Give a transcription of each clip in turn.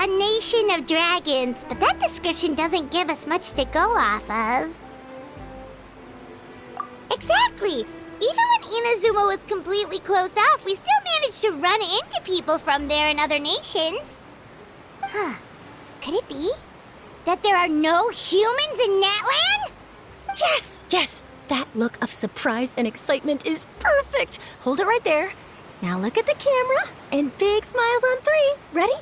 a nation of dragons, but that description doesn't give us much to go off of. Exactly! Even when Inazuma was completely closed off, we still managed to run into people from there in other nations. Huh. Could it be that there are no humans in Natlan? Yes, yes! That look of surprise and excitement is perfect! Hold it right there. Now look at the camera, and big smiles on 3. Ready?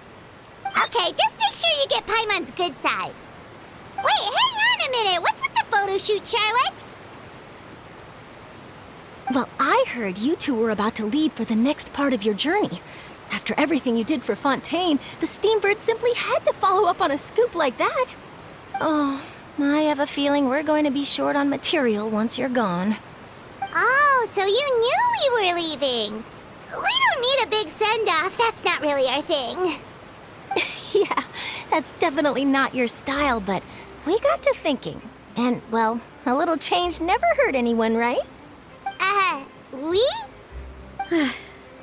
Okay, just make sure you get Paimon's good side. Wait, hang on a minute! What's with the photo shoot, Charlotte? Well, I heard you two were about to leave for the next part of your journey. After everything you did for Fontaine, the Steambird simply had to follow up on a scoop like that. Oh, I have a feeling we're going to be short on material once you're gone. Oh, so you knew we were leaving. We don't need a big send-off. That's not really our thing. Yeah, that's definitely not your style, but we got to thinking. And, well, a little change never hurt anyone, right? We?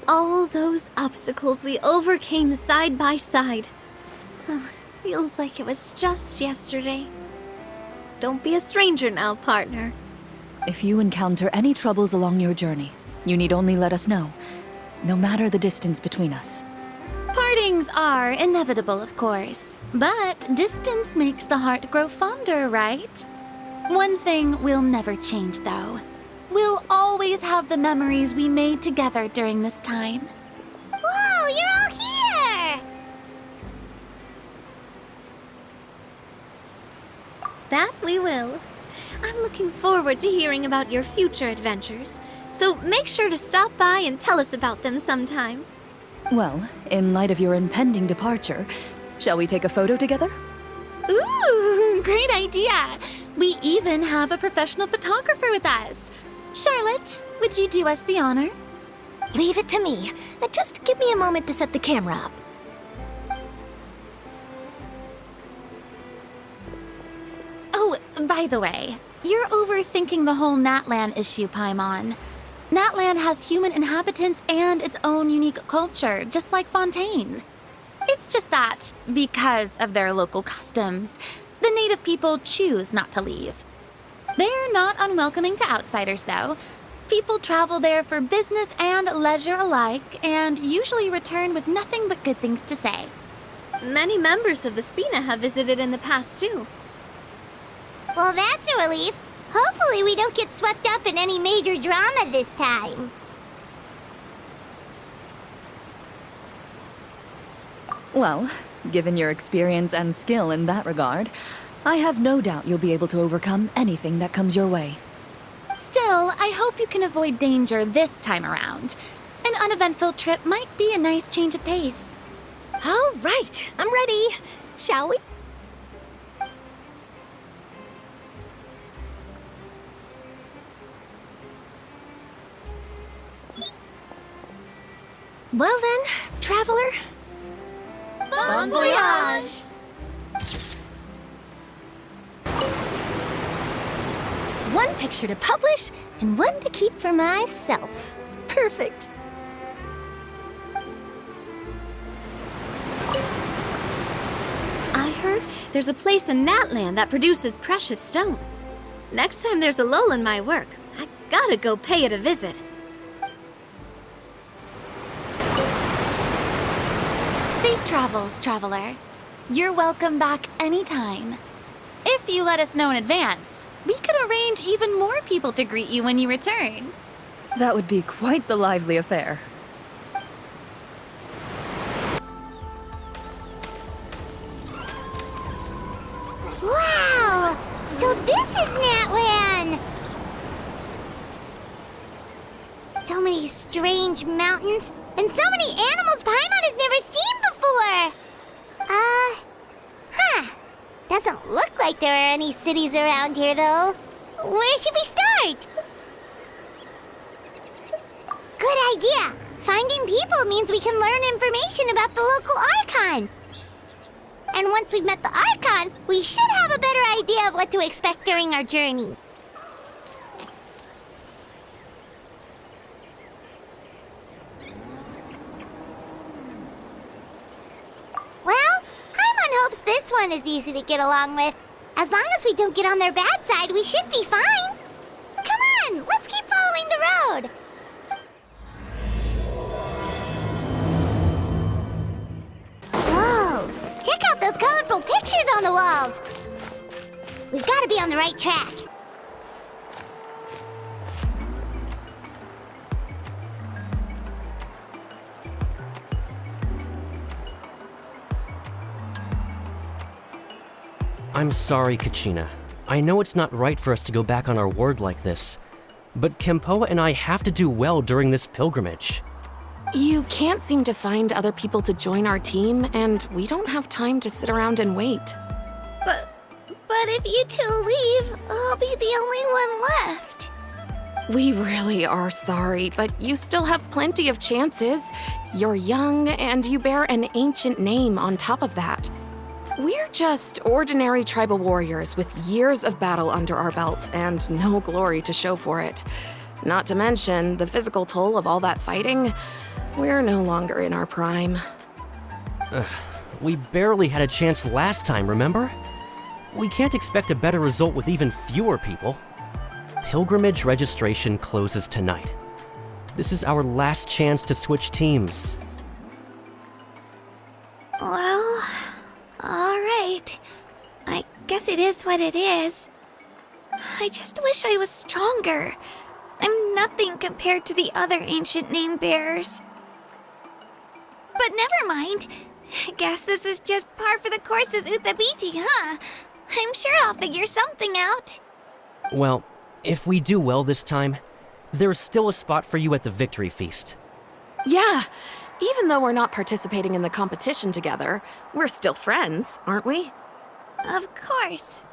All those obstacles we overcame side by side. Feels like it was just yesterday. Don't be a stranger now, partner. If you encounter any troubles along your journey, you need only let us know, no matter the distance between us. Partings are inevitable, of course, but distance makes the heart grow fonder, right? One thing will never change, though. We'll always have the memories we made together during this time. Whoa, you're all here! That we will. I'm looking forward to hearing about your future adventures, so make sure to stop by and tell us about them sometime. Well, in light of your impending departure, shall we take a photo together? Ooh, great idea! We even have a professional photographer with us. Charlotte, would you do us the honor? Leave it to me. Just give me a moment to set the camera up. Oh, by the way, you're overthinking the whole Natlan issue, Paimon. Natlan has human inhabitants and its own unique culture, just like Fontaine. It's just that, because of their local customs, the native people choose not to leave. They're not unwelcoming to outsiders, though. People travel there for business and leisure alike, and usually return with nothing but good things to say. Many members of the Spina have visited in the past, too. Well, that's a relief. Hopefully we don't get swept up in any major drama this time. Well, given your experience and skill in that regard, I have no doubt you'll be able to overcome anything that comes your way. Still, I hope you can avoid danger this time around. An uneventful trip might be a nice change of pace. All right, I'm ready. Shall we? Well then, traveler. Bon voyage! One picture to publish, and one to keep for myself. Perfect. I heard there's a place in Natlan that produces precious stones. Next time there's a lull in my work, I gotta go pay it a visit. Safe travels, traveler. You're welcome back anytime. If you let us know in advance, we could arrange even more people to greet you when you return. That would be quite the lively affair. Wow! So this is Natlan! So many strange mountains, and so many animals Paimon has never seen before! Doesn't look like there are any cities around here, though. Where should we start? Good idea! Finding people means we can learn information about the local Archon. And once we've met the Archon, we should have a better idea of what to expect during our journey. Well, this one is easy to get along with. As long as we don't get on their bad side, we should be fine. Come on, let's keep following the road. Whoa, check out those colorful pictures on the walls. We've got to be on the right track. I'm sorry, Kachina. I know it's not right for us to go back on our word like this, but Kempoa and I have to do well during this pilgrimage. You can't seem to find other people to join our team, and we don't have time to sit around and wait. But if you two leave, I'll be the only one left. We really are sorry, but you still have plenty of chances. You're young, and you bear an ancient name on top of that. We're just ordinary tribal warriors with years of battle under our belt and no glory to show for it. Not to mention the physical toll of all that fighting. We're no longer in our prime. We barely had a chance last time, remember? We can't expect a better result with even fewer people. Pilgrimage registration closes tonight. This is our last chance to switch teams. Well, all right. I guess it is what it is. I just wish I was stronger. I'm nothing compared to the other ancient name bearers. But never mind. Guess this is just par for the course as Uthabiti, huh? I'm sure I'll figure something out. Well, if we do well this time, there's still a spot for you at the victory feast. Yeah, even though we're not participating in the competition together, we're still friends, aren't we? Of course.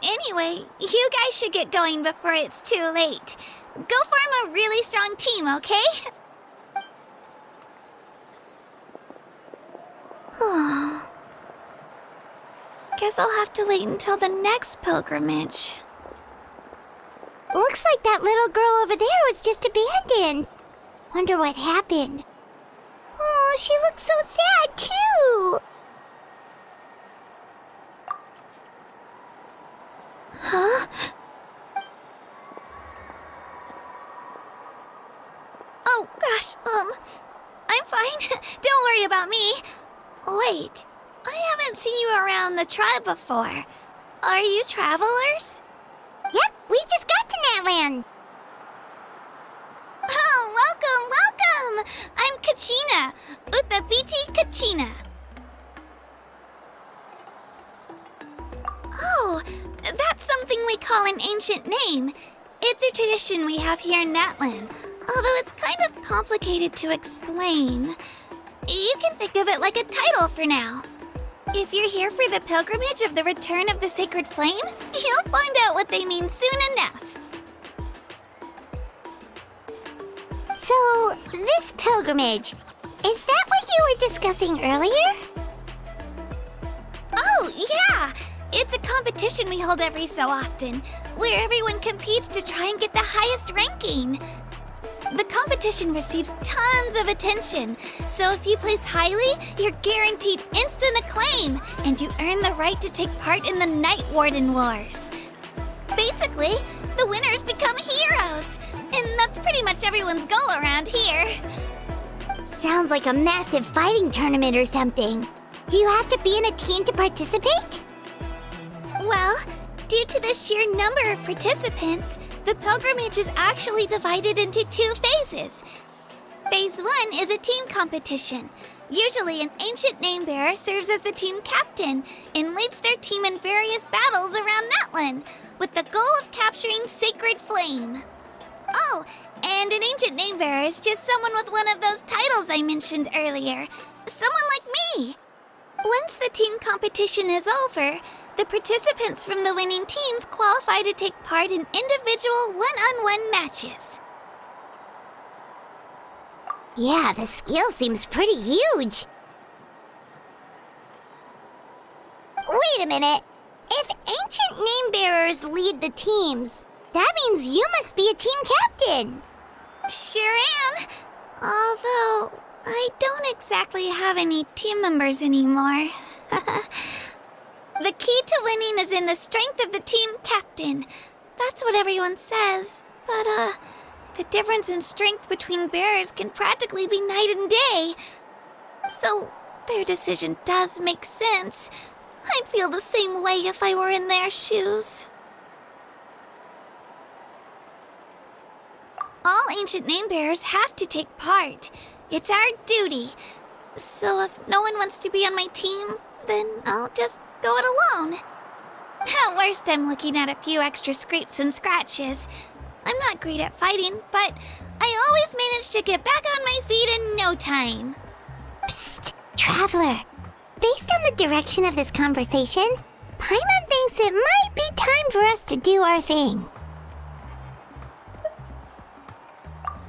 Anyway, you guys should get going before it's too late. Go form a really strong team, okay? Guess I'll have to wait until the next pilgrimage. Looks like that little girl over there was just abandoned. Wonder what happened. Oh, she looks so sad, too. Huh? Oh, gosh, I'm fine. Don't worry about me. Wait, I haven't seen you around the tribe before. Are you travelers? Yep, we just got to Natlan. Oh, welcome! I'm Kachina, Uthabiti Kachina. Oh, that's something we call an ancient name. It's a tradition we have here in Natlan, although it's kind of complicated to explain. You can think of it like a title for now. If you're here for the pilgrimage of the return of the sacred flame, you'll find out what they mean soon enough. So, this pilgrimage, is that what you were discussing earlier? Oh, yeah! It's a competition we hold every so often, where everyone competes to try and get the highest ranking. The competition receives tons of attention, so if you place highly, you're guaranteed instant acclaim, and you earn the right to take part in the Night Warden Wars. Basically, the winners become heroes, and that's pretty much everyone's goal around here. Sounds like a massive fighting tournament or something. Do you have to be in a team to participate? Well, due to the sheer number of participants, the pilgrimage is actually divided into 2 phases. Phase 1 is a team competition. Usually, an ancient name bearer serves as the team captain and leads their team in various battles around Natlan, with the goal of capturing Sacred Flame. Oh, and an ancient name bearer is just someone with one of those titles I mentioned earlier. Someone like me. Once the team competition is over, the participants from the winning teams qualify to take part in individual one-on-one matches. Yeah, the scale seems pretty huge. Wait a minute. If ancient name bearers lead the teams, that means you must be a team captain. Sure am. Although, I don't exactly have any team members anymore. The key to winning is in the strength of the team captain. That's what everyone says. But, the difference in strength between bearers can practically be night and day. So, their decision does make sense. I'd feel the same way if I were in their shoes. All ancient name bearers have to take part. It's our duty. So if no one wants to be on my team, then I'll just go it alone. At worst, I'm looking at a few extra scrapes and scratches. I'm not great at fighting, but I always manage to get back on my feet in no time. Psst, Traveler. Based on the direction of this conversation, Paimon thinks it might be time for us to do our thing.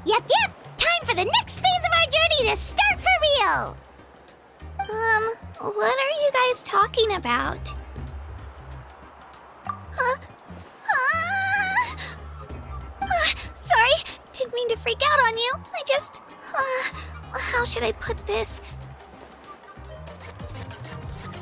Yep. Time for the next phase of our journey to start for real! What are you guys talking about? Sorry, didn't mean to freak out on you. How should I put this?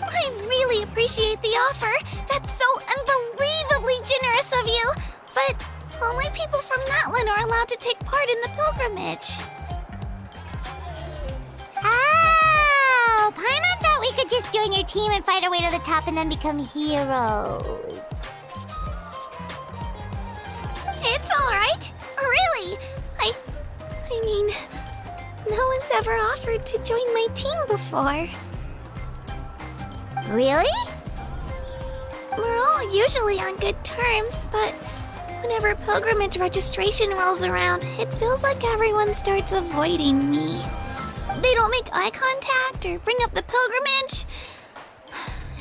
I really appreciate the offer. That's so unbelievably generous of you. But only people from Natlan are allowed to take part in the pilgrimage. Oh, Paimon thought we could just join your team and fight our way to the top and then become heroes. It's all right. Really. I mean, no one's ever offered to join my team before. Really? We're all usually on good terms, but whenever pilgrimage registration rolls around, it feels like everyone starts avoiding me. They don't make eye contact or bring up the pilgrimage.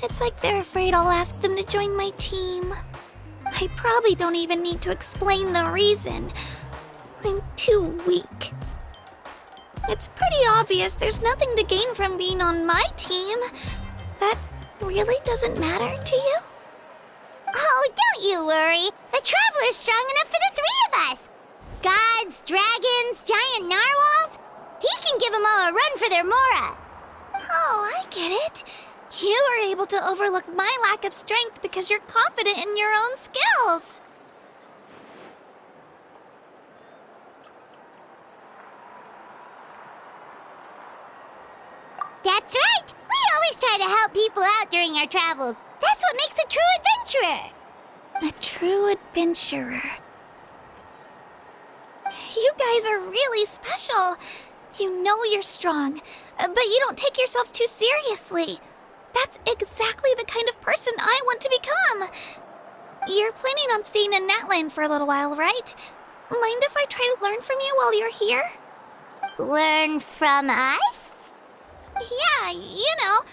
It's like they're afraid I'll ask them to join my team. I probably don't even need to explain the reason. I'm too weak. It's pretty obvious there's nothing to gain from being on my team. That really doesn't matter to you? Oh, don't you worry. The Traveler's strong enough for the three of us. Gods, dragons, giant narwhals. He can give them all a run for their Mora. Oh, I get it. You were able to overlook my lack of strength because you're confident in your own skills. That's right. We always try to help people out during our travels. That's what makes a true adventurer. A true adventurer. You guys are really special. You know you're strong, but you don't take yourselves too seriously. That's exactly the kind of person I want to become. You're planning on staying in Natlan for a little while, right? Mind if I try to learn from you while you're here? Learn from us? Yeah, you know,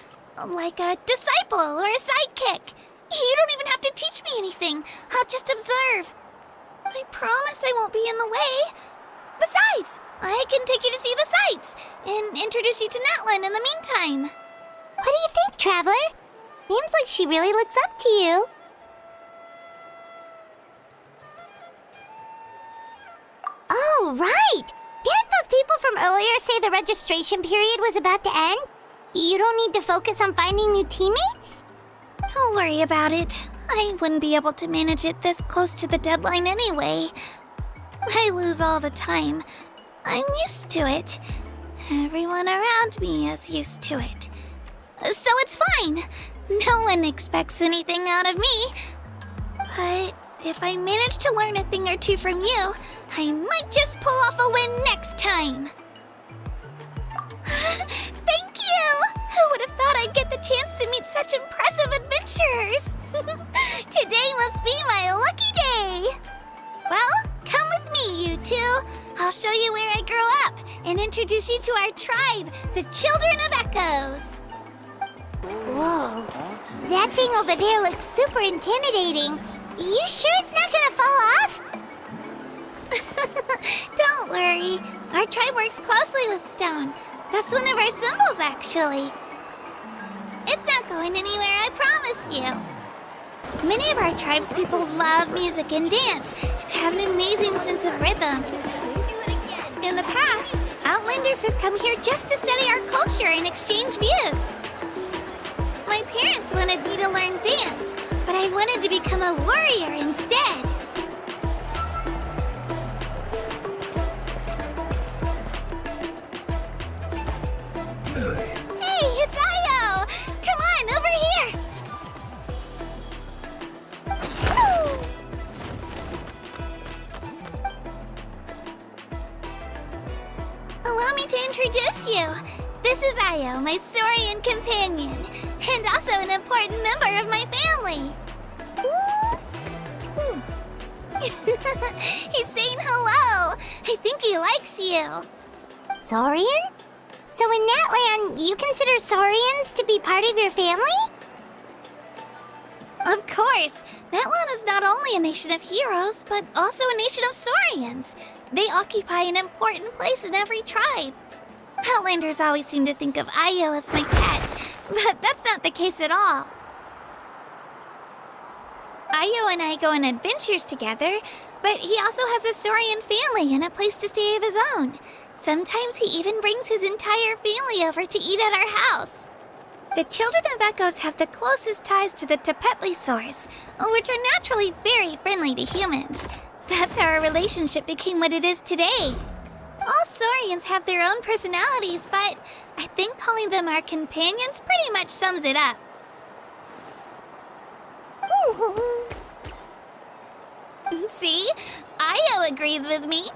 like a disciple or a sidekick. You don't even have to teach me anything. I'll just observe. I promise I won't be in the way. Besides, I can take you to see the sights and introduce you to Natlan in the meantime. What do you think, Traveler? Seems like she really looks up to you. Oh, right! Didn't those people from earlier say the registration period was about to end? You don't need to focus on finding new teammates? Don't worry about it. I wouldn't be able to manage it this close to the deadline anyway. I lose all the time. I'm used to it. Everyone around me is used to it. So it's fine. No one expects anything out of me. But if I manage to learn a thing or two from you, I might just pull off a win next time. Thank you! Who would have thought I'd get the chance to meet such impressive adventurers? Today must be my lucky day. Well, come with me, you two. I'll show you where I grew up and introduce you to our tribe, the Children of Echoes. Whoa. That thing over there looks super intimidating. You sure it's not gonna fall off? Don't worry. Our tribe works closely with stone. That's one of our symbols, actually. It's not going anywhere, I promise you. Many of our tribes people love music and dance and have an amazing sense of rhythm. In the past, Outlanders have come here just to study our culture and exchange views. My parents wanted me to learn dance, but I wanted to become a warrior instead. Hey, it's Io! Come on, over here! Allow me to introduce you. This is Io, my Saurian companion, and also an important member of my family. He's saying hello. I think he likes you. Saurian? So in Natlan, you consider Saurians to be part of your family? Of course. Natlan is not only a nation of heroes, but also a nation of Saurians. They occupy an important place in every tribe. Outlanders always seem to think of Io as my pet, but that's not the case at all. Io and I go on adventures together, but he also has a Saurian family and a place to stay of his own. Sometimes he even brings his entire family over to eat at our house. The children of Echoes have the closest ties to the Tepetlisaurs, which are naturally very friendly to humans. That's how our relationship became what it is today. All Saurians have their own personalities, but I think calling them our companions pretty much sums it up. See? Io agrees with me.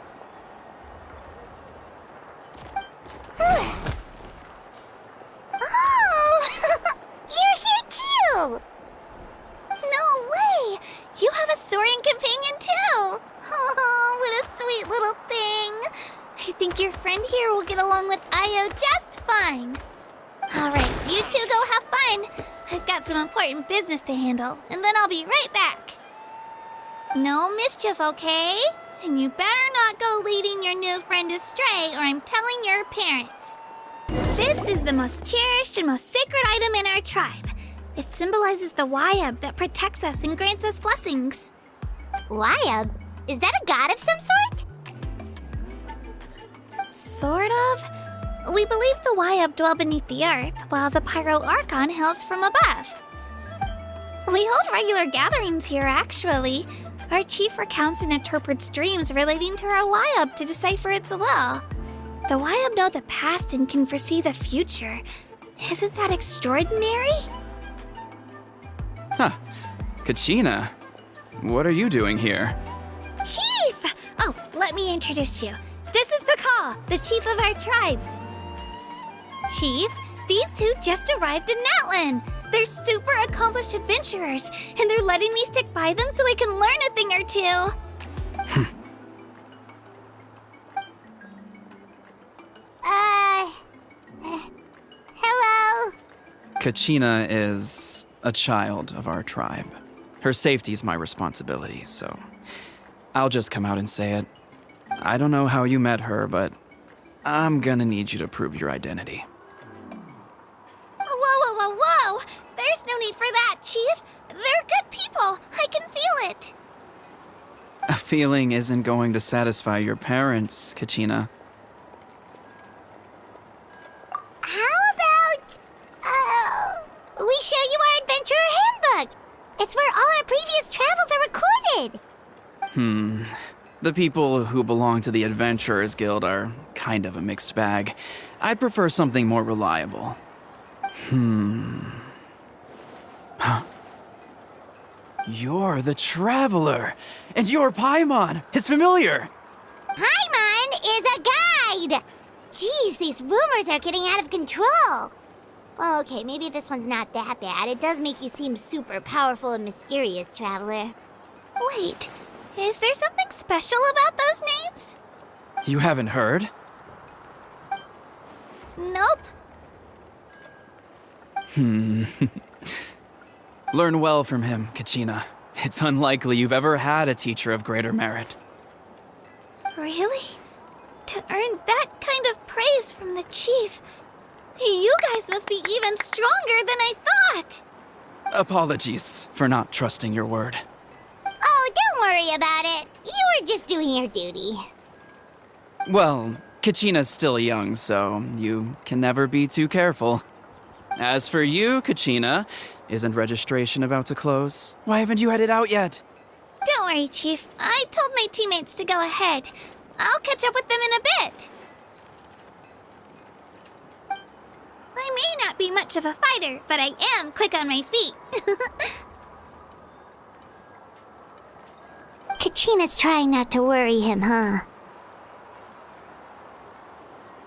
Oh! You're here too! No way! You have a Saurian companion too! Oh, what a sweet little thing! I think your friend here will get along with Io just fine. Alright, you two go have fun. I've got some important business to handle, and then I'll be right back. No mischief, okay? And you better not go leading your new friend astray, or I'm telling your parents. This is the most cherished and most sacred item in our tribe. It symbolizes the Wayab that protects us and grants us blessings. Wayab? Is that a god of some sort? Sort of. We believe the Wayab dwell beneath the earth, while the Pyro Archon hails from above. We hold regular gatherings here, actually. Our chief recounts and interprets dreams relating to our Wayab to decipher its will. The Wayab know the past and can foresee the future. Isn't that extraordinary? Huh. Kachina, what are you doing here? Chief! Oh, let me introduce you. This is Pakal, the chief of our tribe. Chief, these two just arrived in Natlan. They're super accomplished adventurers, and they're letting me stick by them so I can learn a thing or two. Hello? Kachina is a child of our tribe. Her safety's my responsibility, so I'll just come out and say it. I don't know how you met her, but I'm gonna need you to prove your identity. Whoa! There's no need for that, Chief. They're good people. I can feel it. A feeling isn't going to satisfy your parents, Kachina. How about, we show you our adventurer handbook? It's where all our previous travels are recorded. The people who belong to the Adventurers Guild are kind of a mixed bag. I'd prefer something more reliable. Huh? You're the Traveler, and you're Paimon, his familiar. Paimon is a guide! Jeez, these rumors are getting out of control. Well, okay, maybe this one's not that bad. It does make you seem super powerful and mysterious, Traveler. Wait, is there something special about those names? You haven't heard? Nope. Learn well from him, Kachina. It's unlikely you've ever had a teacher of greater merit. Really? To earn that kind of praise from the chief, you guys must be even stronger than I thought. Apologies for not trusting your word. Oh, don't worry about it. You were just doing your duty. Well, Kachina's still young, so you can never be too careful. As for you, Kachina, isn't registration about to close? Why haven't you headed out yet? Don't worry, Chief. I told my teammates to go ahead. I'll catch up with them in a bit. I may not be much of a fighter, but I am quick on my feet. Kachina's trying not to worry him, huh?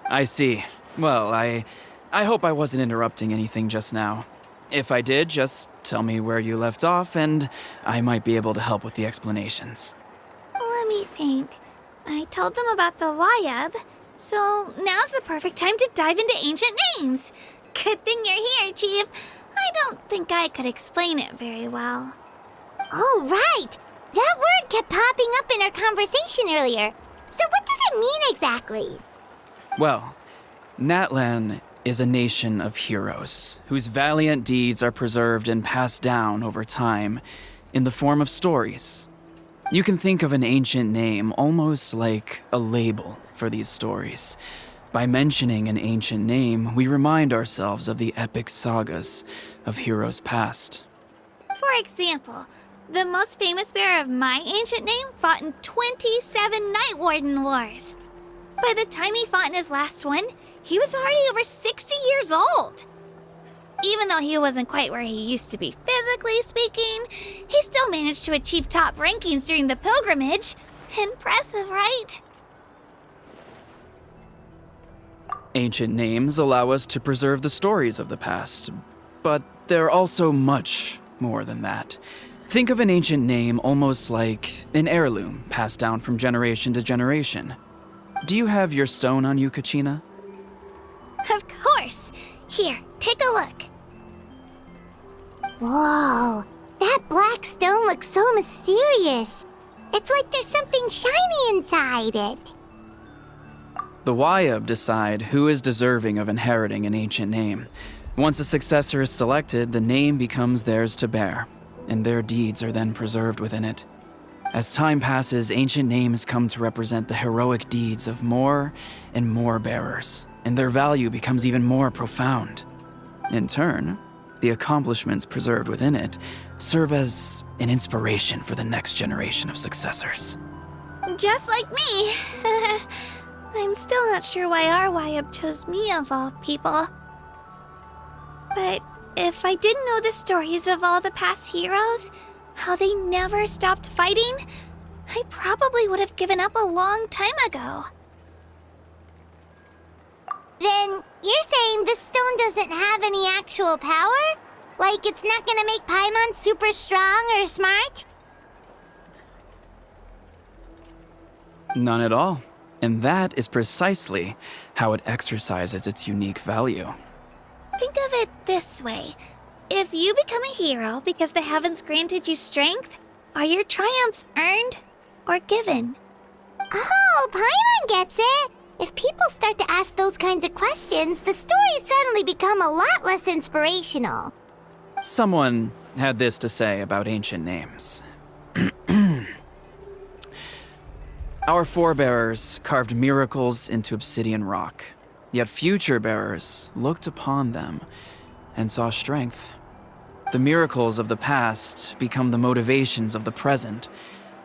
I see. Well, I hope I wasn't interrupting anything just now. If I did, just tell me where you left off, and I might be able to help with the explanations. Let me think. I told them about the Wayab, so now's the perfect time to dive into ancient names. Good thing you're here, Chief. I don't think I could explain it very well. Oh, right! That word kept popping up in our conversation earlier. So what does it mean exactly? Well, Natlan is a nation of heroes whose valiant deeds are preserved and passed down over time in the form of stories. You can think of an ancient name almost like a label for these stories. By mentioning an ancient name, we remind ourselves of the epic sagas of heroes past. For example, the most famous bearer of my ancient name fought in 27 Night Warden Wars. By the time he fought in his last one, he was already over 60 years old. Even though he wasn't quite where he used to be physically speaking, he still managed to achieve top rankings during the pilgrimage. Impressive, right? Ancient names allow us to preserve the stories of the past, but they're also much more than that. Think of an ancient name almost like an heirloom passed down from generation to generation. Do you have your stone on you, Kachina? Of course. Here, take a look. Whoa, that black stone looks so mysterious. It's like there's something shiny inside it. The Wayab decide who is deserving of inheriting an ancient name. Once a successor is selected, the name becomes theirs to bear, and their deeds are then preserved within it. As time passes, ancient names come to represent the heroic deeds of more and more bearers, and their value becomes even more profound. In turn, the accomplishments preserved within it serve as an inspiration for the next generation of successors. Just like me. I'm still not sure why our Wayab chose me of all people. But if I didn't know the stories of all the past heroes, how they never stopped fighting, I probably would have given up a long time ago. Then you're saying this stone doesn't have any actual power? Like it's not gonna make Paimon super strong or smart? None at all. And that is precisely how it exercises its unique value. Think of it this way. If you become a hero because the heavens granted you strength, are your triumphs earned or given? Oh, Paimon gets it! If people start to ask those kinds of questions, the stories suddenly become a lot less inspirational. Someone had this to say about ancient names. Our forebears carved miracles into obsidian rock, yet future bearers looked upon them and saw strength. The miracles of the past become the motivations of the present.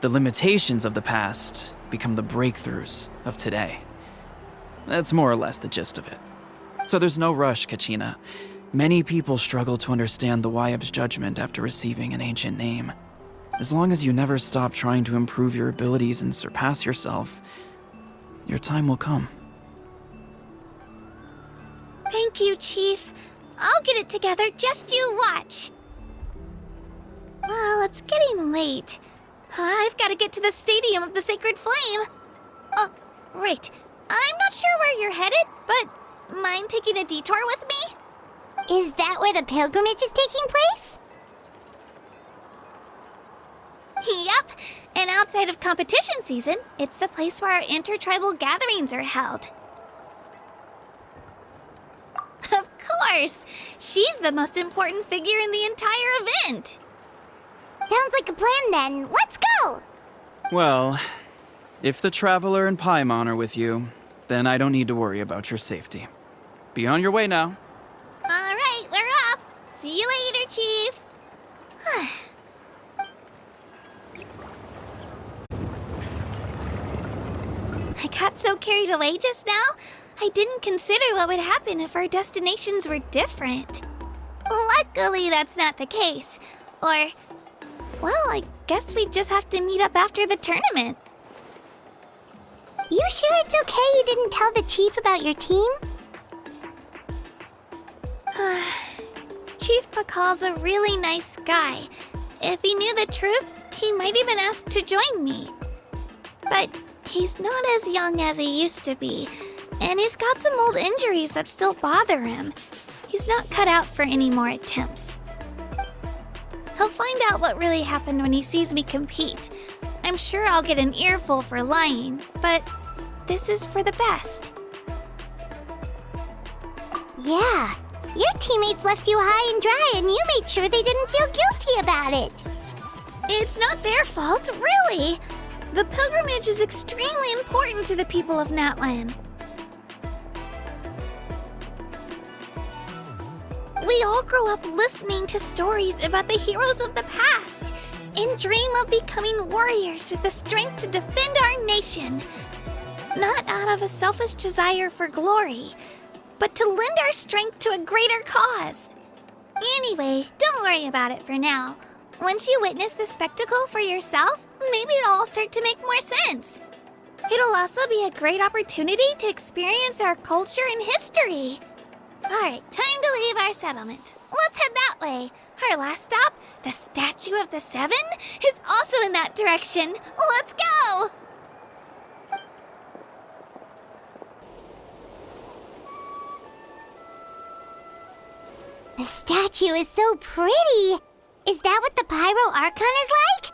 The limitations of the past become the breakthroughs of today. That's more or less the gist of it. So there's no rush, Kachina. Many people struggle to understand the Wayab's judgment after receiving an ancient name. As long as you never stop trying to improve your abilities and surpass yourself, your time will come. Thank you, Chief. I'll get it together, just you watch. Well, it's getting late. I've got to get to the Stadium of the Sacred Flame. Oh, right. I'm not sure where you're headed, but mind taking a detour with me? Is that where the pilgrimage is taking place? Yep, and outside of competition season, it's the place where our intertribal gatherings are held. Of course! She's the most important figure in the entire event! Sounds like a plan then. Let's go! Well, if the Traveler and Paimon are with you, then I don't need to worry about your safety. Be on your way now. Alright, we're See you later, Chief. I got so carried away just now, I didn't consider what would happen if our destinations were different. Luckily, that's not the case. Or, well, I guess we just have to meet up after the tournament. You sure it's okay you didn't tell the chief about your team? Chief Pakal's a really nice guy. If he knew the truth, he might even ask to join me. But he's not as young as he used to be, and he's got some old injuries that still bother him. He's not cut out for any more attempts. He'll find out what really happened when he sees me compete. I'm sure I'll get an earful for lying, but this is for the best. Yeah, your teammates left you high and dry and you made sure they didn't feel guilty about it. It's not their fault, really. The pilgrimage is extremely important to the people of Natlan. We all grow up listening to stories about the heroes of the past and dream of becoming warriors with the strength to defend our nation. Not out of a selfish desire for glory, but to lend our strength to a greater cause. Anyway, don't worry about it for now. Once you witness the spectacle for yourself, maybe it'll all start to make more sense. It'll also be a great opportunity to experience our culture and history. Alright, time to leave our settlement. Let's head that way. Our last stop, the Statue of the Seven, is also in that direction. Let's go! The statue is so pretty. Is that what the Pyro Archon is like?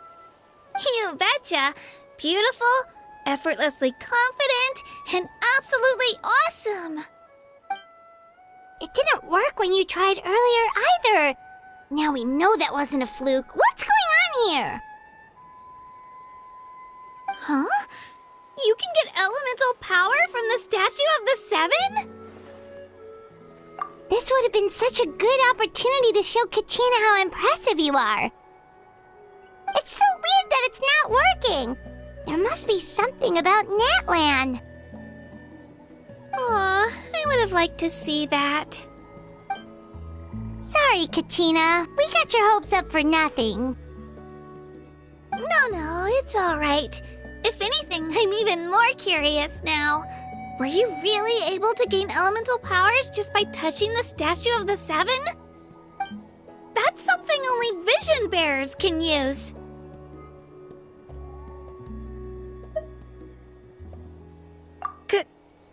You betcha. Beautiful, effortlessly confident, and absolutely awesome. It didn't work when you tried earlier either. Now we know that wasn't a fluke. What's going on here? Huh? You can get elemental power from the Statue of the Seven? This would have been such a good opportunity to show Kachina how impressive you are. It's so weird that it's not working. There must be something about Natlan. Aw, I would have liked to see that. Sorry, Kachina. We got your hopes up for nothing. No, it's alright. If anything, I'm even more curious now. Were you really able to gain elemental powers just by touching the Statue of the Seven? That's something only vision bearers can use.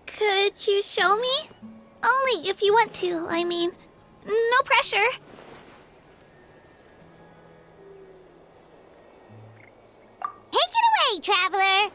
Could you show me? Only if you want to, I mean. No pressure. Take it away, traveler!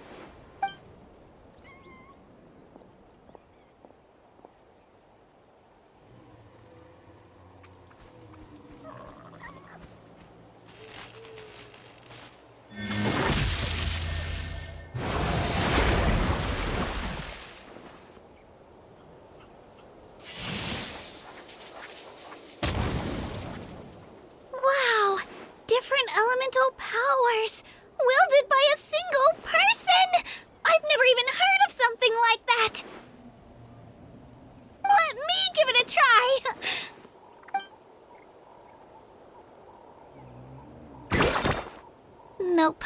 Wow! Different elemental powers, wielded by a single person! I've never even heard of something like that! Let me give it a try! Nope.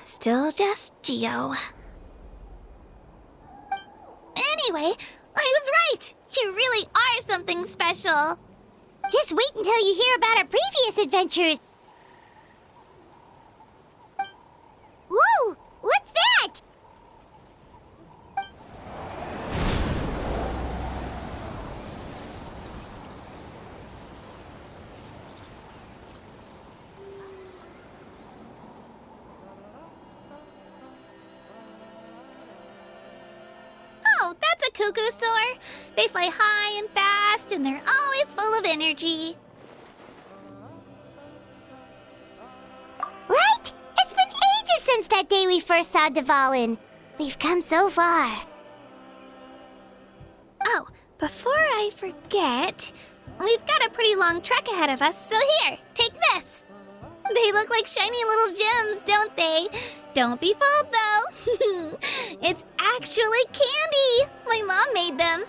Still just Geo. Anyway, I was right! You really are something special! Just wait until you hear about our previous adventures. Whoa! What's that? Oh, that's a cuckoo soar. They fly high and fast, and they're always full of energy. Right? It's been ages since that day we first saw Dvalin. We've come so far. Oh, before I forget, We've got a pretty long trek ahead of us, so here, take this. They look like shiny little gems, don't they? Don't be fooled, though. It's actually candy. My mom made them.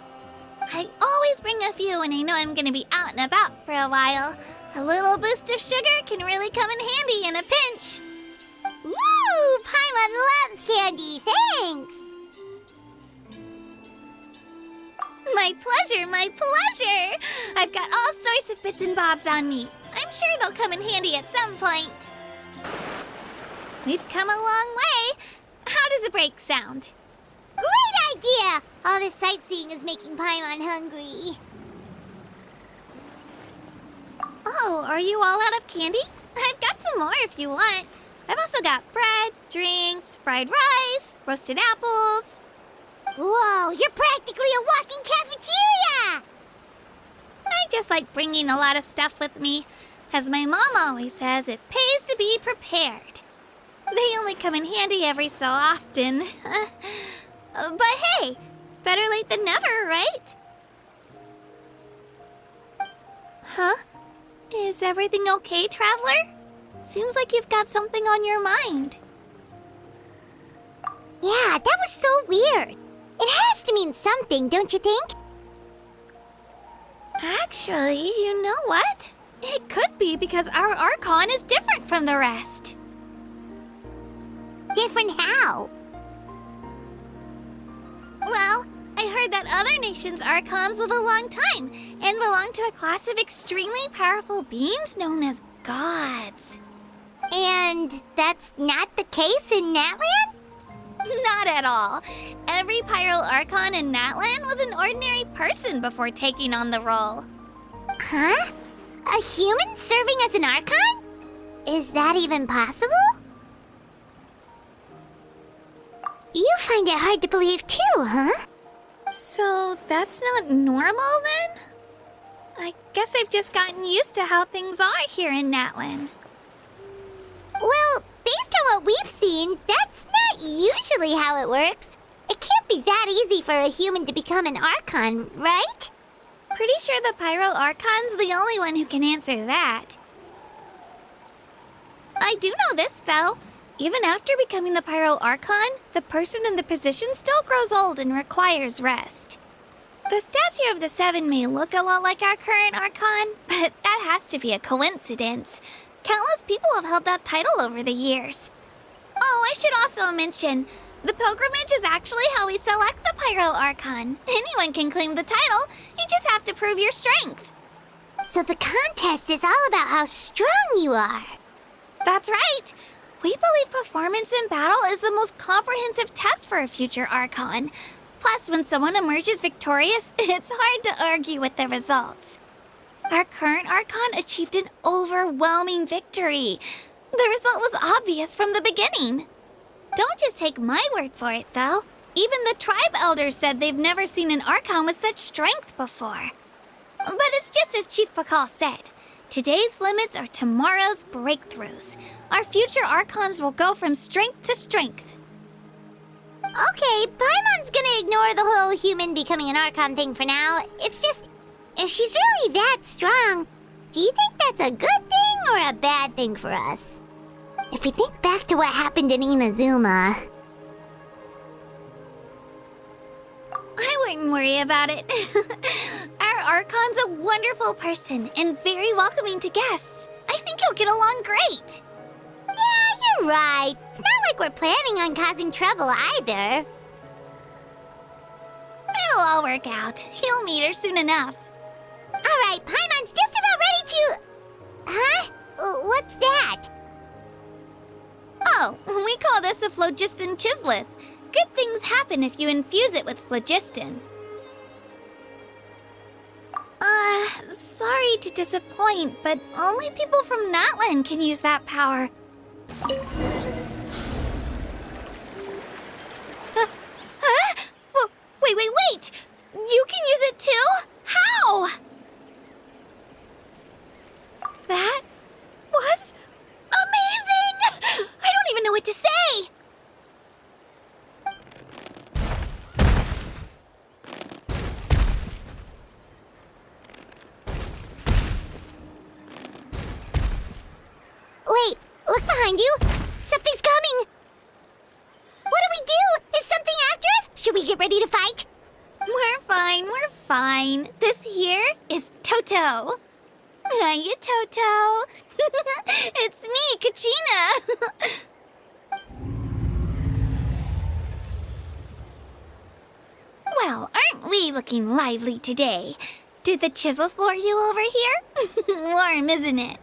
I always bring a few when I know I'm gonna be out and about for a while. A little boost of sugar can really come in handy in a pinch. Woo! Paimon loves candy, thanks! My pleasure, my pleasure! I've got all sorts of bits and bobs on me. I'm sure they'll come in handy at some point. We've come a long way. How does a break sound? Great idea! All this sightseeing is making Paimon hungry. Oh, are you all out of candy? I've got some more if you want. I've also got bread, drinks, fried rice, roasted apples. Whoa, you're practically a walking cafeteria! I just like bringing a lot of stuff with me. As my mom always says, it pays to be prepared. They only come in handy every so often. But hey, better late than never, right? Huh? Is everything okay, Traveler? Seems like you've got something on your mind. Yeah, that was so weird. It has to mean something, don't you think? Actually, you know what? It could be because our Archon is different from the rest. Different how? Well, I heard that other nations' Archons live a long time and belong to a class of extremely powerful beings known as gods. And that's not the case in Natlan? Not at all. Every Pyro Archon in Natlan was an ordinary person before taking on the role. Huh? A human serving as an Archon? Is that even possible? You find it hard to believe too, huh? So that's not normal then? I guess I've just gotten used to how things are here in Natlan. Well, based on what we've seen, that's not usually how it works. It can't be that easy for a human to become an Archon, right? Pretty sure the Pyro Archon's the only one who can answer that. I do know this, though. Even after becoming the Pyro Archon, the person in the position still grows old and requires rest. The statue of the Seven may look a lot like our current Archon, but that has to be a coincidence. Countless people have held that title over the years. Oh, I should also mention, the pilgrimage is actually how we select the Pyro Archon. Anyone can claim the title, you just have to prove your strength. So the contest is all about how strong you are. That's right. We believe performance in battle is the most comprehensive test for a future Archon. Plus, when someone emerges victorious, it's hard to argue with the results. Our current Archon achieved an overwhelming victory. The result was obvious from the beginning. Don't just take my word for it, though. Even the tribe elders said they've never seen an Archon with such strength before. But it's just as Chief Pakal said. Today's limits are tomorrow's breakthroughs. Our future Archons will go from strength to strength. Okay, Paimon's gonna ignore the whole human becoming an Archon thing for now. It's just, if she's really that strong, do you think that's a good thing or a bad thing for us? If we think back to what happened in Inazuma... I wouldn't worry about it. Our Archon's a wonderful person and very welcoming to guests. I think he'll get along great. Yeah, you're right. It's not like we're planning on causing trouble either. It'll all work out. He'll meet her soon enough. Alright, Paimon's just about ready to... Huh? What's that? Oh, we call this a phlogiston chisleth. Good things happen if you infuse it with phlogiston. Sorry to disappoint, but only people from Natlan can use that power. Wait! You can use it too? How? That was amazing! I don't even know what to say! Look behind you! Something's coming! What do we do? Is something after us? Should we get ready to fight? We're fine. This here is Toto. Hiya, Toto. It's me, Kachina. Well, aren't we looking lively today? Did the chisel floor you over here? Warm, isn't it?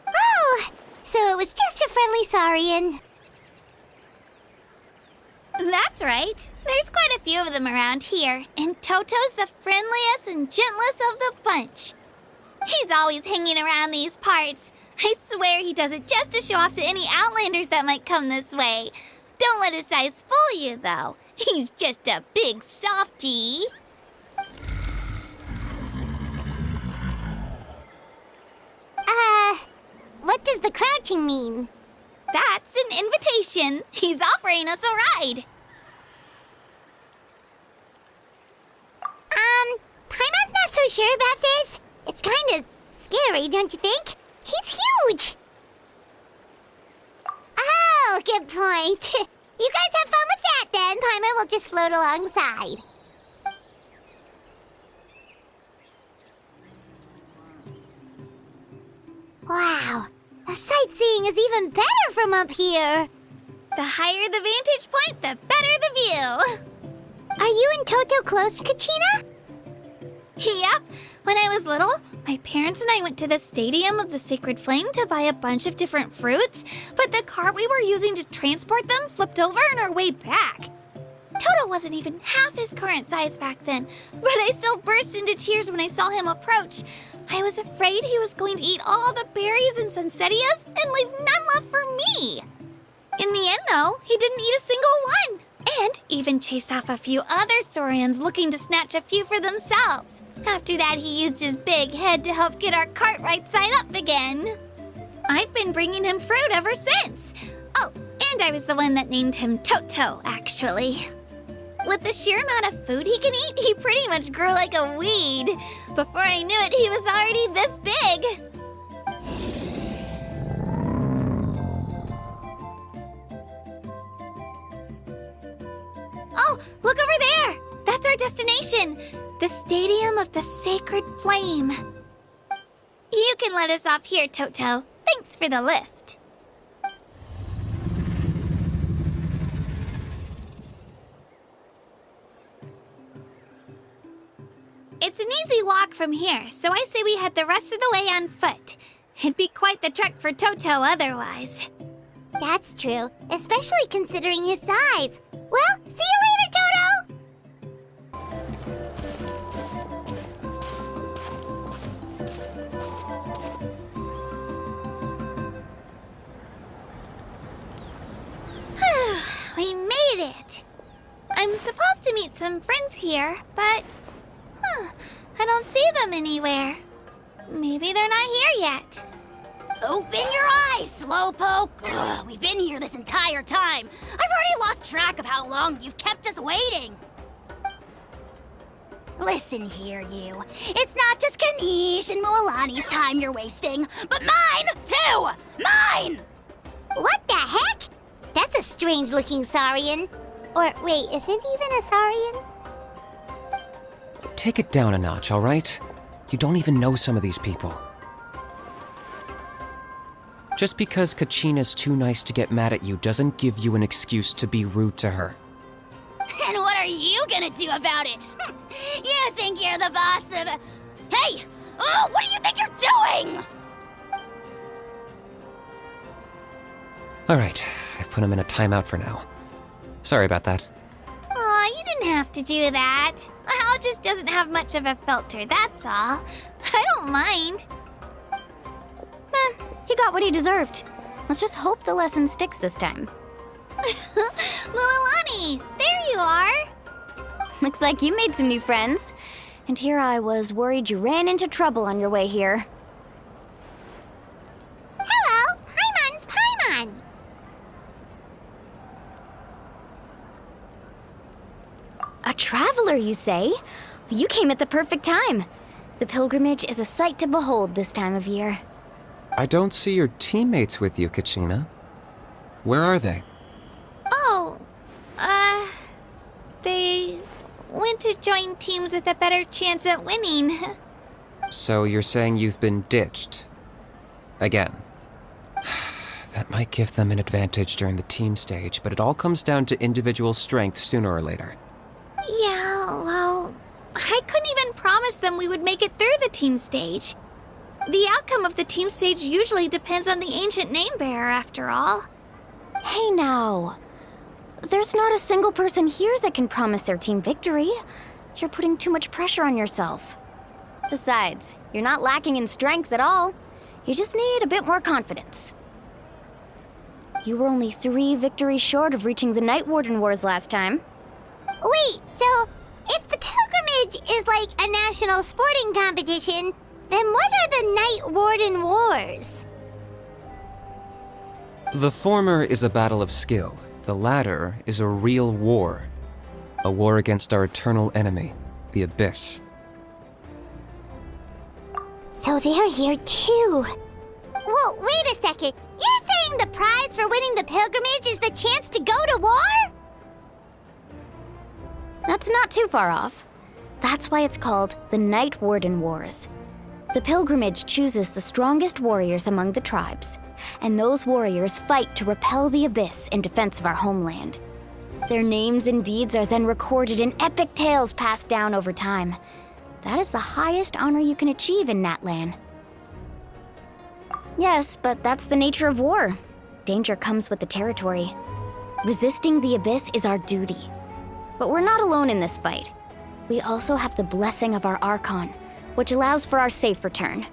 Oh, so it was just a friendly Saurian. That's right. There's quite a few of them around here, and Toto's the friendliest and gentlest of the bunch. He's always hanging around these parts. I swear he does it just to show off to any Outlanders that might come this way. Don't let his size fool you, though. He's just a big softie. What does the crouching mean? That's an invitation. He's offering us a ride. Paimon's not so sure about this. It's kind of scary, don't you think? He's huge! Oh, good point. You guys have fun with that then. Paimon will just float alongside. Wow, the sightseeing is even better from up here. The higher the vantage point, the better the view. Are you and Toto close, Kachina? Yep. When I was little, my parents and I went to the Stadium of the Sacred Flame to buy a bunch of different fruits, but the cart we were using to transport them flipped over on our way back. Toto wasn't even half his current size back then, but I still burst into tears when I saw him approach. I was afraid he was going to eat all the berries and sunsettias and leave none left for me. In the end, though, he didn't eat a single one, and even chased off a few other Saurians looking to snatch a few for themselves. After that, he used his big head to help get our cart right side up again. I've been bringing him fruit ever since. Oh, and I was the one that named him Toto, actually. With the sheer amount of food he can eat, he pretty much grew like a weed. Before I knew it, he was already this big. Oh, look over there! That's our destination, the Stadium of the Sacred Flame. You can let us off here, Toto. Thanks for the lift. It's an easy walk from here, so I say we head the rest of the way on foot. It'd be quite the trek for Toto otherwise. That's true, especially considering his size. Well, see you later, Toto! We made it! I'm supposed to meet some friends here, but... I don't see them anywhere. Maybe they're not here yet. Open your eyes, Slowpoke! Ugh, we've been here this entire time. I've already lost track of how long you've kept us waiting. Listen here, you. It's not just Kanish and Mualani's time you're wasting, but mine, too! Mine! What the heck? That's a strange-looking Saurian. Or, wait, is it even a Saurian? Take it down a notch, all right? You don't even know some of these people. Just because Kachina's too nice to get mad at you doesn't give you an excuse to be rude to her. And what are you gonna do about it? You think you're the boss of... Hey! Oh, what do you think you're doing? All right, I've put him in a timeout for now. Sorry about that. Aw, you didn't have to do that. Hal just doesn't have much of a filter, that's all. I don't mind. He got what he deserved. Let's just hope the lesson sticks this time. Mualani, there you are. Looks like you made some new friends. And here I was worried you ran into trouble on your way here. Hello, Paimon's Paimon. A traveler, you say? You came at the perfect time. The pilgrimage is a sight to behold this time of year. I don't see your teammates with you, Kachina. Where are they? Oh, they went to join teams with a better chance at winning. So you're saying you've been ditched? Again. That might give them an advantage during the team stage, but it all comes down to individual strength sooner or later. Yeah, well, I couldn't even promise them we would make it through the team stage. The outcome of the team stage usually depends on the ancient name bearer, after all. Hey now. There's not a single person here that can promise their team victory. You're putting too much pressure on yourself. Besides, you're not lacking in strength at all. You just need a bit more confidence. You were only 3 victories short of reaching the Night Warden Wars last time. Wait, so if the pilgrimage is like a national sporting competition, then what are the Night Warden Wars? The former is a battle of skill. The latter is a real war. A war against our eternal enemy, the Abyss. So they're here too. Well, wait a second. You're saying the prize for winning the pilgrimage is the chance to go to war? That's not too far off. That's why it's called the Night Warden Wars. The pilgrimage chooses the strongest warriors among the tribes, and those warriors fight to repel the Abyss in defense of our homeland. Their names and deeds are then recorded in epic tales passed down over time. That is the highest honor you can achieve in Natlan. Yes, but that's the nature of war. Danger comes with the territory. Resisting the Abyss is our duty. But we're not alone in this fight. We also have the blessing of our Archon, which allows for our safe return.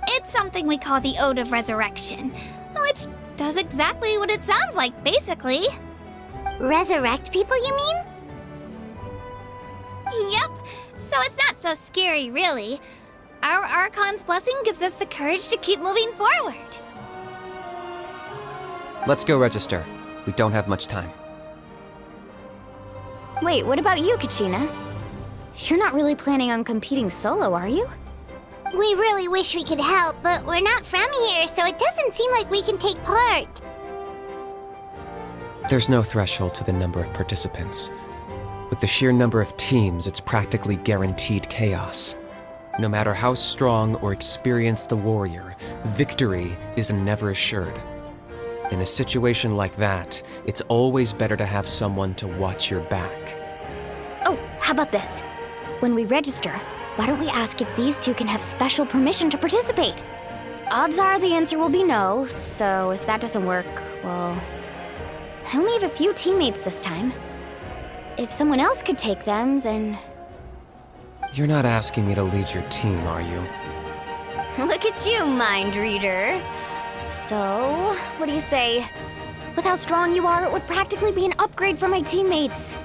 It's something we call the Ode of Resurrection, which does exactly what it sounds like, basically. Resurrect people, you mean? Yep, so it's not so scary, really. Our Archon's blessing gives us the courage to keep moving forward. Let's go register. We don't have much time. Wait, what about you, Kachina? You're not really planning on competing solo, are you? We really wish we could help, but we're not from here, so it doesn't seem like we can take part. There's no threshold to the number of participants. With the sheer number of teams, it's practically guaranteed chaos. No matter how strong or experienced the warrior, victory is never assured. In a situation like that, it's always better to have someone to watch your back. Oh, how about this? When we register, why don't we ask if these two can have special permission to participate? Odds are the answer will be no, so if that doesn't work, well, I only have a few teammates this time. If someone else could take them, then... You're not asking me to lead your team, are you? Look at you, mind reader. So, what do you say? With how strong you are, it would practically be an upgrade for my teammates.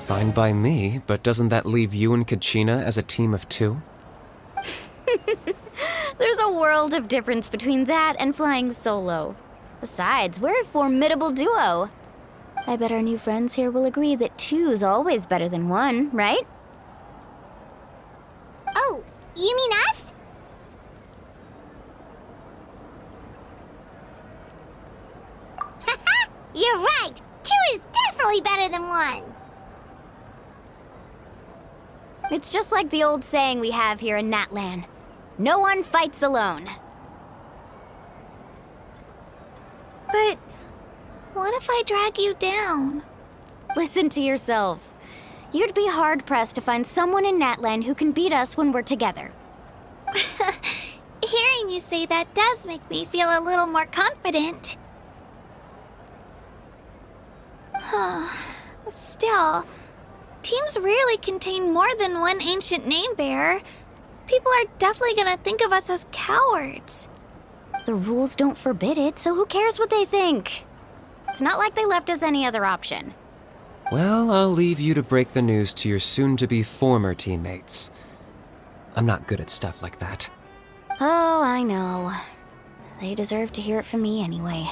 Fine by me, but doesn't that leave you and Kachina as a team of 2? There's a world of difference between that and flying solo. Besides, we're a formidable duo. I bet our new friends here will agree that 2's always better than 1, right? Oh, you mean us? Haha, you're right. 2 is definitely better than 1. It's just like the old saying we have here in Natlan. No one fights alone. But what if I drag you down? Listen to yourself. You'd be hard-pressed to find someone in Natlan who can beat us when we're together. Hearing you say that does make me feel a little more confident. Still, teams rarely contain more than one ancient name bearer. People are definitely gonna think of us as cowards. The rules don't forbid it, so who cares what they think? It's not like they left us any other option. Well, I'll leave you to break the news to your soon-to-be former teammates. I'm not good at stuff like that. Oh, I know. They deserve to hear it from me anyway.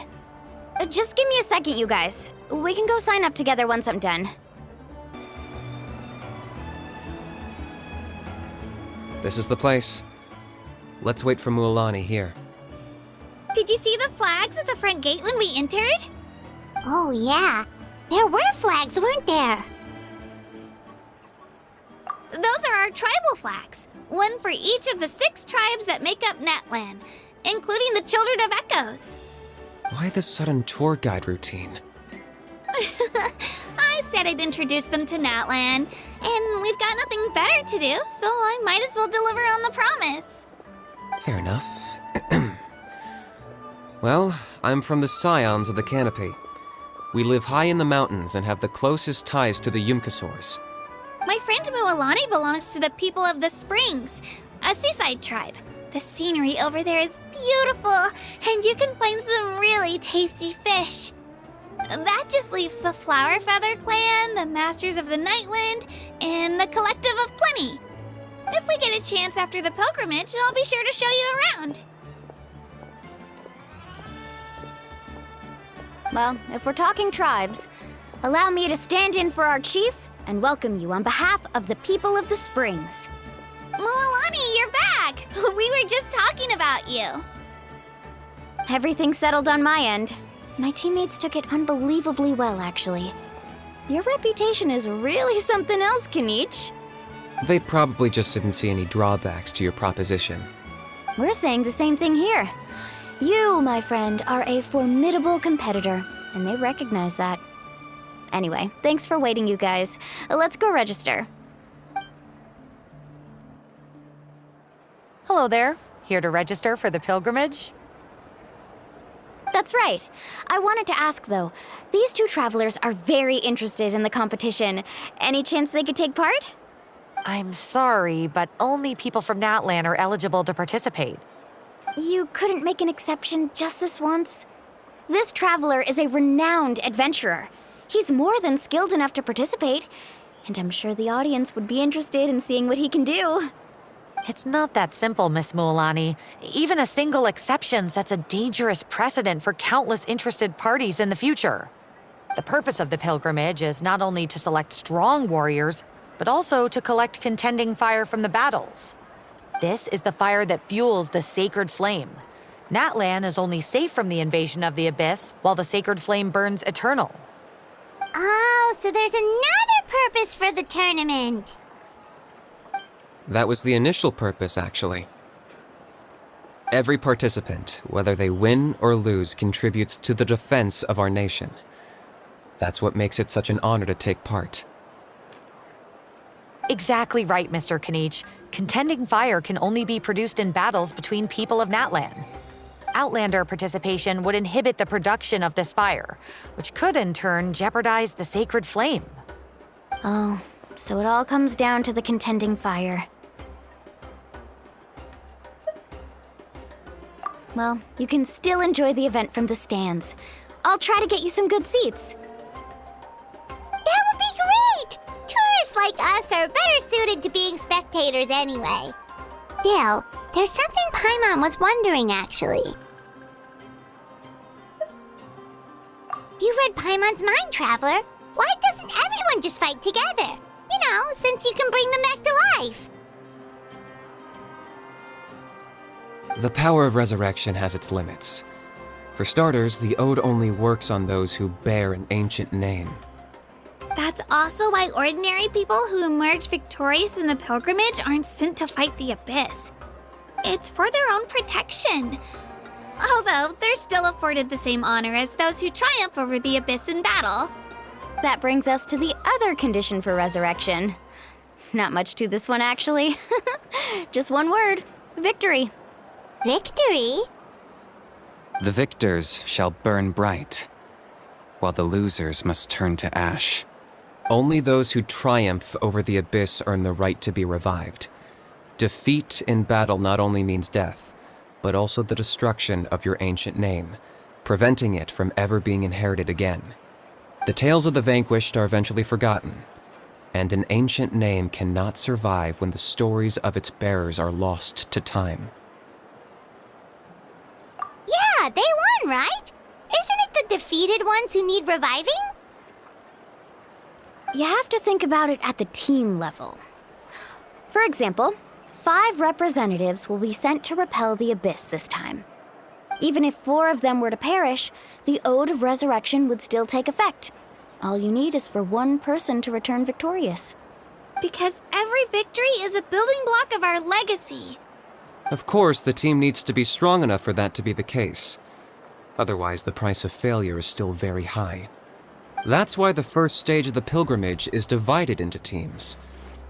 Just give me a second, you guys. We can go sign up together once I'm done. This is the place. Let's wait for Mualani here. Did you see the flags at the front gate when we entered? Oh, yeah. There were flags, weren't there? Those are our tribal flags. One for each of the 6 tribes that make up Natlan, including the Children of Echoes. Why the sudden tour guide routine? I said I'd introduce them to Natlan, and we've got nothing better to do, so I might as well deliver on the promise. Fair enough. Well, I'm from the Scions of the Canopy. We live high in the mountains and have the closest ties to the Yumkasaurs. My friend Mualani belongs to the people of the Springs, a seaside tribe. The scenery over there is beautiful, and you can find some really tasty fish. That just leaves the Flower Feather Clan, the Masters of the Nightwind, and the Collective of Plenty. If we get a chance after the pilgrimage, I'll be sure to show you around. Well, if we're talking tribes, allow me to stand in for our chief and welcome you on behalf of the people of the Springs. Mualani, you're back! We were just talking about you. Everything's settled on my end. My teammates took it unbelievably well, actually. Your reputation is really something else, Kanich. They probably just didn't see any drawbacks to your proposition. We're saying the same thing here. You, my friend, are a formidable competitor, and they recognize that. Anyway, thanks for waiting, you guys. Let's go register. Hello there. Here to register for the pilgrimage? That's right. I wanted to ask, though. These 2 travelers are very interested in the competition. Any chance they could take part? I'm sorry, but only people from Natlan are eligible to participate. You couldn't make an exception just this once? This traveler is a renowned adventurer. He's more than skilled enough to participate, and I'm sure the audience would be interested in seeing what he can do. It's not that simple, Miss Mualani. Even a single exception sets a dangerous precedent for countless interested parties in the future. The purpose of the pilgrimage is not only to select strong warriors, but also to collect contending fire from the battles. This is the fire that fuels the sacred flame. Natlan is only safe from the invasion of the Abyss, while the sacred flame burns eternal. Oh, so there's another purpose for the tournament. That was the initial purpose, actually. Every participant, whether they win or lose, contributes to the defense of our nation. That's what makes it such an honor to take part. Exactly right, Mr. Kanich. Contending fire can only be produced in battles between people of Natlan. Outlander participation would inhibit the production of this fire, which could in turn jeopardize the sacred flame. Oh, so it all comes down to the contending fire. Well, you can still enjoy the event from the stands. I'll try to get you some good seats. That would be great! Tourists like us are better suited to being spectators anyway. Still, there's something Paimon was wondering, actually. You read Paimon's mind, Traveler. Why doesn't everyone just fight together? You know, since you can bring them back to life. The power of resurrection has its limits. For starters, the ode only works on those who bear an ancient name. That's also why ordinary people who emerge victorious in the pilgrimage aren't sent to fight the Abyss. It's for their own protection. Although, they're still afforded the same honor as those who triumph over the Abyss in battle. That brings us to the other condition for resurrection. Not much to this one, actually. Just one word: victory. Victory? The victors shall burn bright, while the losers must turn to ash. Only those who triumph over the Abyss earn the right to be revived. Defeat in battle not only means death, but also the destruction of your ancient name, preventing it from ever being inherited again. The tales of the vanquished are eventually forgotten, and an ancient name cannot survive when the stories of its bearers are lost to time. Yeah, they won, right? Isn't it the defeated ones who need reviving? You have to think about it at the team level. For example, 5 representatives will be sent to repel the Abyss this time. Even if 4 of them were to perish, the Ode of Resurrection would still take effect. All you need is for 1 person to return victorious. Because every victory is a building block of our legacy. Of course, the team needs to be strong enough for that to be the case. Otherwise, the price of failure is still very high. That's why the first stage of the pilgrimage is divided into teams,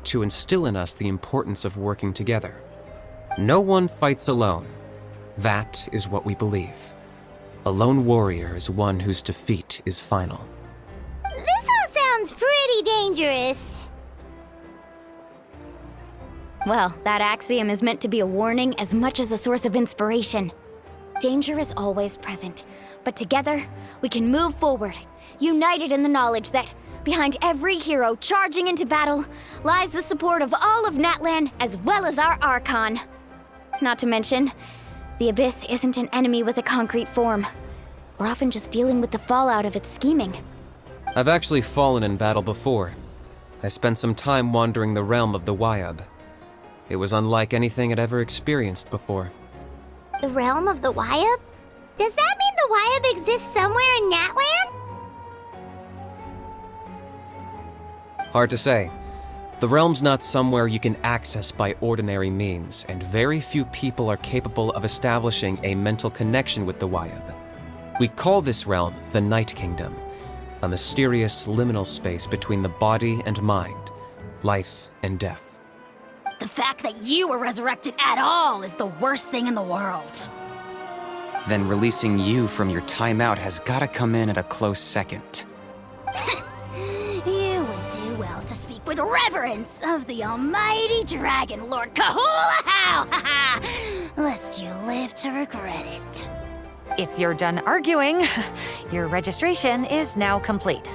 to instill in us the importance of working together. No one fights alone. That is what we believe. A lone warrior is one whose defeat is final. This all sounds pretty dangerous. Well, that axiom is meant to be a warning as much as a source of inspiration. Danger is always present, but together, we can move forward, united in the knowledge that behind every hero charging into battle lies the support of all of Natlan as well as our Archon. Not to mention, the Abyss isn't an enemy with a concrete form. We're often just dealing with the fallout of its scheming. I've actually fallen in battle before. I spent some time wandering the realm of the Wyab. It was unlike anything I'd ever experienced before. The realm of the Wyab? Does that mean the Wyab exists somewhere in Natlan? Hard to say. The realm's not somewhere you can access by ordinary means, and very few people are capable of establishing a mental connection with the Wyab. We call this realm the Night Kingdom, a mysterious liminal space between the body and mind, life and death. The fact that you were resurrected at all is the worst thing in the world. Then releasing you from your timeout has gotta come in at a close second. You would do well to speak with reverence of the almighty Dragon Lord Kahula-How, lest you live to regret it. If you're done arguing, your registration is now complete.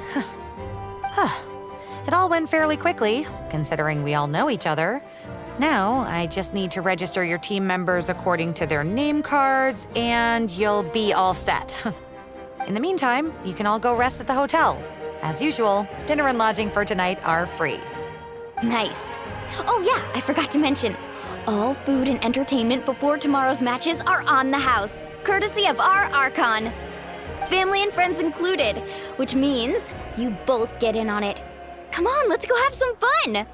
It all went fairly quickly, considering we all know each other. Now, I just need to register your team members according to their name cards, and you'll be all set. In the meantime, you can all go rest at the hotel. As usual, dinner and lodging for tonight are free. Nice. Oh yeah, I forgot to mention, all food and entertainment before tomorrow's matches are on the house, courtesy of our Archon. Family and friends included, which means you both get in on it. Come on, let's go have some fun!